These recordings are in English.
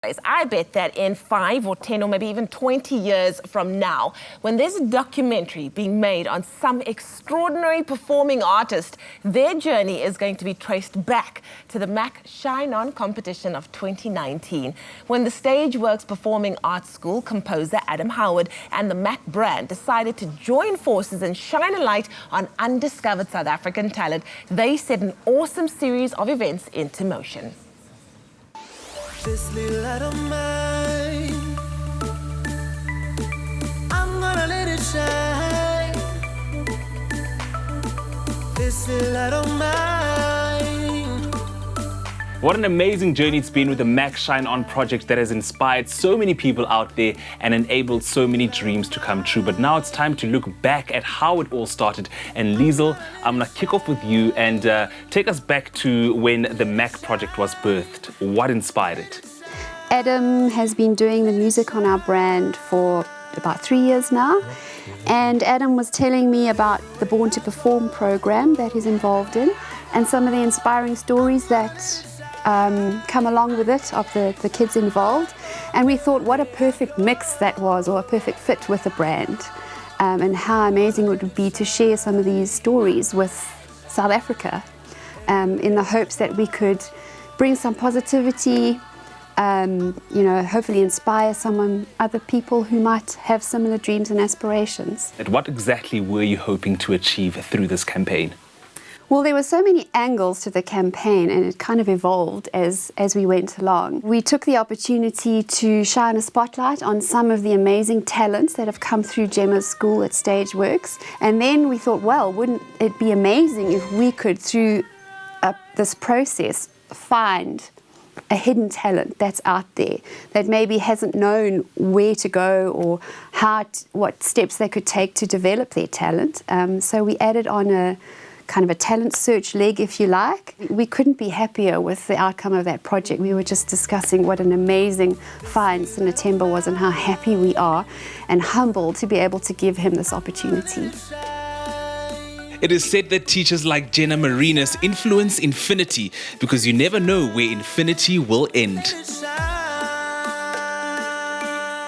I bet that in 5 or 10 or maybe even 20 years from now, when there's a documentary being made on some extraordinary performing artist, their journey is going to be traced back to the MAQ Shine On competition of 2019, when the Stageworx Performing Arts School composer Adam Howard and the MAQ brand decided to join forces and shine a light on undiscovered South African talent. They set an awesome series of events into motion. This little light of mine, I'm gonna let it shine. This little light of mine. What an amazing journey it's been with the MAQ Shine On project that has inspired so many people out there and enabled so many dreams to come true. But now it's time to look back at how it all started. And Liesl, I'm gonna kick off with you and take us back to when the MAQ project was birthed. What inspired it? Adam has been doing the music on our brand for about 3 years now. And Adam was telling me about the Born to Perform program that he's involved in and some of the inspiring stories that come along with it of the kids involved. And we thought what a perfect mix that was, or a perfect fit with the brand, and how amazing it would be to share some of these stories with South Africa, in the hopes that we could bring some positivity, hopefully inspire other people who might have similar dreams and aspirations. And what exactly were you hoping to achieve through this campaign? Well, there were so many angles to the campaign, and it kind of evolved as we went along. We took the opportunity to shine a spotlight on some of the amazing talents that have come through Gemma's school at Stageworx. And then we thought, well, wouldn't it be amazing if we could, through this process, find a hidden talent that's out there that maybe hasn't known where to go or what steps they could take to develop their talent. So we added on a kind of a talent search leg, if you like. We couldn't be happier with the outcome of that project. We were just discussing what an amazing find Sinatemba was and how happy we are and humbled to be able to give him this opportunity. It is said that teachers like Jenna Marina's influence infinity, because you never know where infinity will end.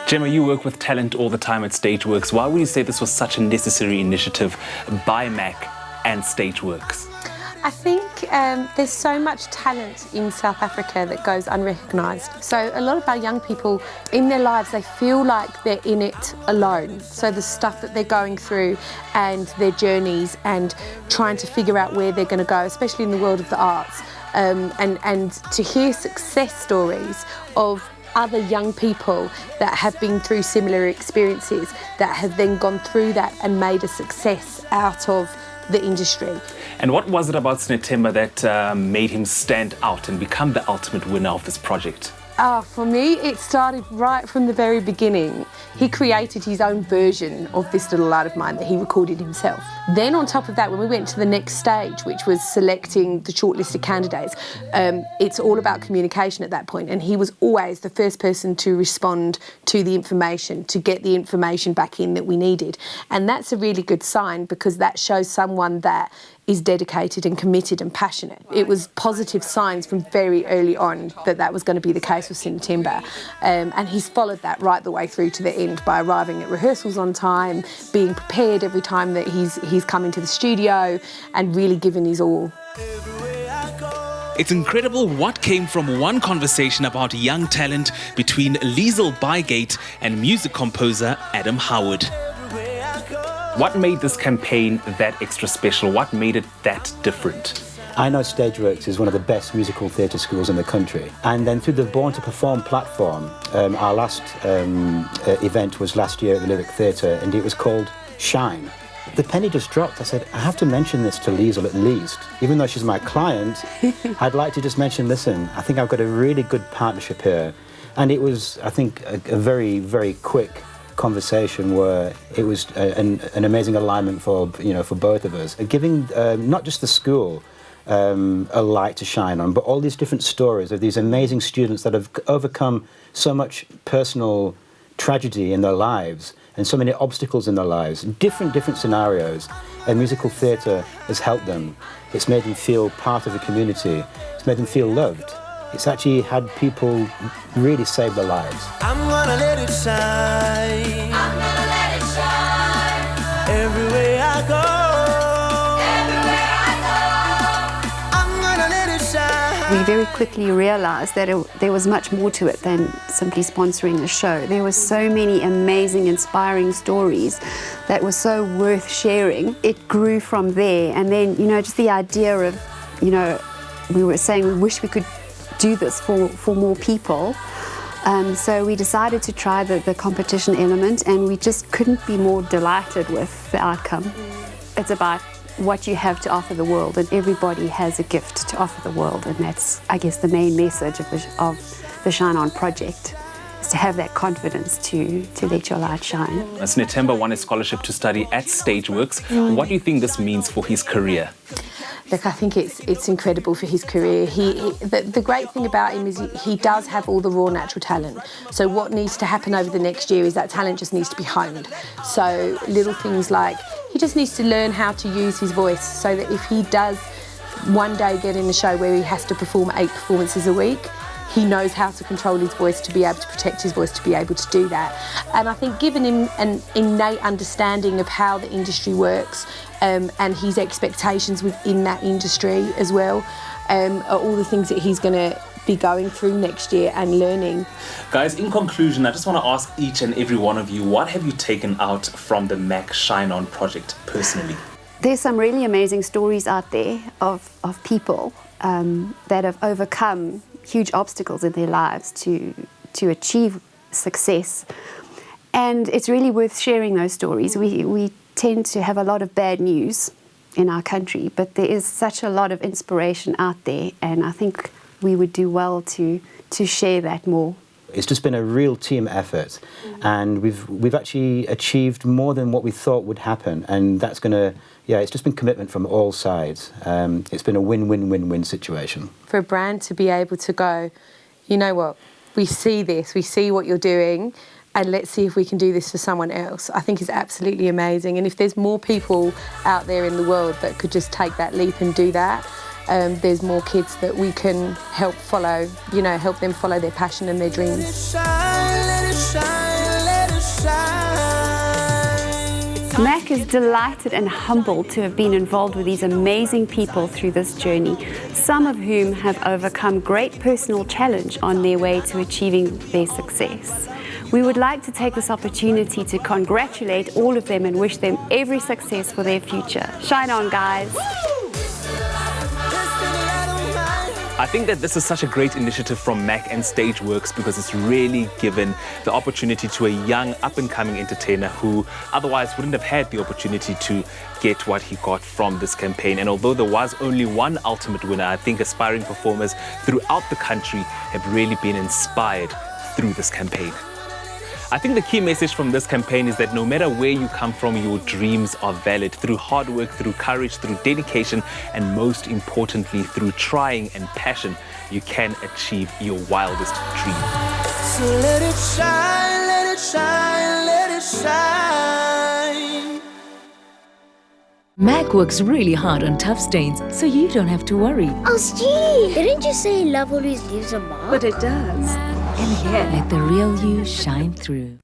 Gemma, you work with talent all the time at Stageworx. Why would you say this was such a necessary initiative by MAQ and Stageworx? I think there's so much talent in South Africa that goes unrecognised. So a lot of our young people, in their lives, they feel like they're in it alone. So the stuff that they're going through and their journeys and trying to figure out where they're going to go, especially in the world of the arts, and to hear success stories of other young people that have been through similar experiences, that have then gone through that and made a success out of the industry. And what was it about Sinatemba that made him stand out and become the ultimate winner of this project? For me, it started right from the very beginning. He created his own version of this little light of mine that he recorded himself. Then on top of that, when we went to the next stage, which was selecting the shortlisted candidates, it's all about communication at that point. And he was always the first person to respond to the information, to get the information back in that we needed. And that's a really good sign, because that shows someone that is dedicated and committed and passionate. It was positive signs from very early on that was going to be the case with Sinatemba. And he's followed that right the way through to the end by arriving at rehearsals on time, being prepared every time that he's come into the studio, and really giving his all. It's incredible what came from one conversation about young talent between Liesl Bygate and music composer Adam Howard. What made this campaign that extra special? What made it that different? I know Stageworx is one of the best musical theatre schools in the country. And then through the Born to Perform platform, our last event was last year at the Lyric Theatre, and it was called Shine. The penny just dropped. I said, I have to mention this to Liesl at least. Even though she's my client, I'd like to just mention, listen, I think I've got a really good partnership here. And it was, I think, a very, very quick conversation where it was an amazing alignment for both of us, giving not just the school a light to shine on, but all these different stories of these amazing students that have overcome so much personal tragedy in their lives and so many obstacles in their lives, different scenarios, and musical theatre has helped them. It's made them feel part of a community. It's made them feel loved. It's actually had people really save their lives. I'm gonna let it shine. I'm gonna let it shine. Everywhere I go. Everywhere I go. I'm gonna let it shine. We very quickly realized that there was much more to it than simply sponsoring a show. There were so many amazing, inspiring stories that were so worth sharing. It grew from there, and then, you know, just the idea of, you know, we were saying we wish we could do this for more people. So we decided to try the competition element, and we just couldn't be more delighted with the outcome. It's about what you have to offer the world, and everybody has a gift to offer the world, and that's, I guess, the main message of the Shine On project, is to have that confidence to let your light shine. Snetemba won a scholarship to study at Stageworx. What do you think this means for his career? Look, I think it's incredible for his career. The great thing about him is he does have all the raw natural talent. So what needs to happen over the next year is that talent just needs to be honed. So little things like he just needs to learn how to use his voice, so that if he does one day get in a show where he has to perform 8 performances a week, he knows how to control his voice, to be able to protect his voice, to be able to do that. And I think giving him an innate understanding of how the industry works, and his expectations within that industry as well, are all the things that he's going to be going through next year and learning. Guys, in conclusion, I just want to ask each and every one of you, what have you taken out from the MAQ Shine On project personally? There's some really amazing stories out there of people that have overcome huge obstacles in their lives to achieve success, and it's really worth sharing those stories. We tend to have a lot of bad news in our country, but there is such a lot of inspiration out there, and I think we would do well to share that more. It's just been a real team effort, and we've actually achieved more than what we thought would happen, and that's going to, it's just been commitment from all sides. It's been a win-win-win-win situation. For a brand to be able to go, you know what, we see this, we see what you're doing, and let's see if we can do this for someone else, I think is absolutely amazing. And if there's more people out there in the world that could just take that leap and do that, there's more kids that we can help follow, help them follow their passion and their dreams. Let it shine, let it shine, let it shine. MAQ is delighted and humbled to have been involved with these amazing people through this journey, some of whom have overcome great personal challenge on their way to achieving their success. We would like to take this opportunity to congratulate all of them and wish them every success for their future. Shine on, guys. I think that this is such a great initiative from MAQ and Stageworx, because it's really given the opportunity to a young up-and-coming entertainer who otherwise wouldn't have had the opportunity to get what he got from this campaign. And although there was only one ultimate winner, I think aspiring performers throughout the country have really been inspired through this campaign. I think the key message from this campaign is that no matter where you come from, your dreams are valid. Through hard work, through courage, through dedication, and most importantly, through trying and passion, you can achieve your wildest dream. So let it shine, let it shine, let it shine. MAQ works really hard on tough stains, so you don't have to worry. Oh, Steve, didn't you say love always leaves a mark? But it does. And here, let the real you shine through.